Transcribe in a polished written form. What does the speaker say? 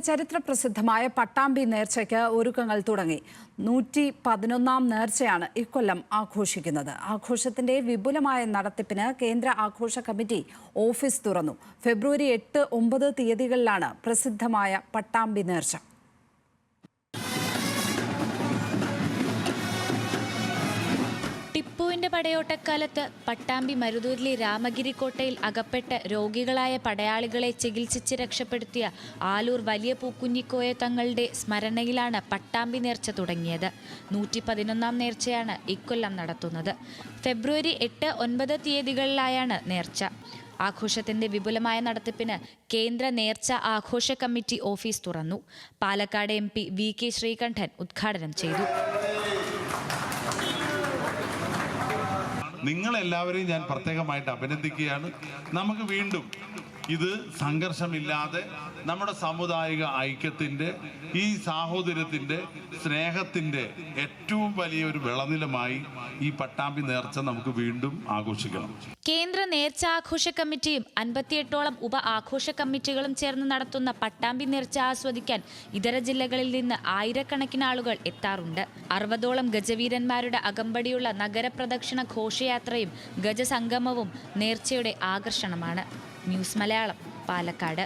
ചരിത്രപ്രസിദ്ധമായ പട്ടാമ്പി നേർച്ചയ്ക്ക് ഒരുക്കങ്ങൾ തുടങ്ങി. 111ാം നേർച്ചയാണ് ഇക്കൊല്ലം ആഘോഷിക്കുന്നത്. ആഘോഷത്തിന്റെ വിപുലമായ നടത്തിപ്പിന് കേന്ദ്ര ആഘോഷ കമ്മിറ്റി ഓഫീസ് തുറന്നു. ഫെബ്രുവരി 8, 9 തീയതികളിലാണ് പ്രസിദ്ധമായ പട്ടാമ്പി നേർച്ച. ടിപ്പുവിന്റെ പടയോട്ടക്കാലത്ത് പട്ടാമ്പി മരുതൂരിലെ രാമഗിരി കോട്ടയിൽ അകപ്പെട്ട് രോഗികളായ പടയാളികളെ ചികിത്സിച്ച് രക്ഷപ്പെടുത്തിയ ആലൂർ വലിയ പൂക്കുഞ്ഞിക്കോയ തങ്ങളുടെ സ്മരണയിലാണ് പട്ടാമ്പി നേർച്ച തുടങ്ങിയത്. 111ാം നേർച്ചയാണ് ഇക്കൊല്ലം നടത്തുന്നത്. ഫെബ്രുവരി 8, 9 തീയതികളിലായാണ് നേർച്ച. ആഘോഷത്തിന്റെ വിപുലമായ നടത്തിപ്പിന് കേന്ദ്ര നേർച്ച ആഘോഷ കമ്മിറ്റി ഓഫീസ് തുറന്നു. പാലക്കാട് MP VK ശ്രീകണ്ഠൻ ഉദ്ഘാടനം ചെയ്തു. നിങ്ങളെല്ലാവരെയും ഞാൻ പ്രത്യേകമായിട്ട് അഭിനന്ദിക്കുകയാണ്. നമുക്ക് വീണ്ടും ഇത് സംഘർഷമില്ലാതെ നമ്മുടെ സാമുദായിക ഐക്യത്തിൻ്റെ, ഈ സാഹോദര്യത്തിൻ്റെ, സ്നേഹത്തിൻ്റെ ഏറ്റവും വലിയൊരു വിളനിലമായി ഈ പട്ടാമ്പി നേർച്ച നമുക്ക് വീണ്ടും ആഘോഷിക്കണം. കേന്ദ്ര നേർച്ച ആഘോഷ കമ്മിറ്റിയും 58ഓളം ഉപ ആഘോഷ കമ്മിറ്റികളും ചേർന്ന് നടത്തുന്ന പട്ടാമ്പി നേർച്ച ആസ്വദിക്കാൻ ഇതര ജില്ലകളിൽ നിന്ന് ആയിരക്കണക്കിന് ആളുകൾ എത്താറുണ്ട്. 60ഓളം ഗജവീരന്മാരുടെ അകമ്പടിയുള്ള നഗരപ്രദക്ഷിണ ഘോഷയാത്രയും ഗജസംഗമവും നേർച്ചയുടെ ആകർഷണമാണ്. ന്യൂസ് മലയാളം, പാലക്കാട്.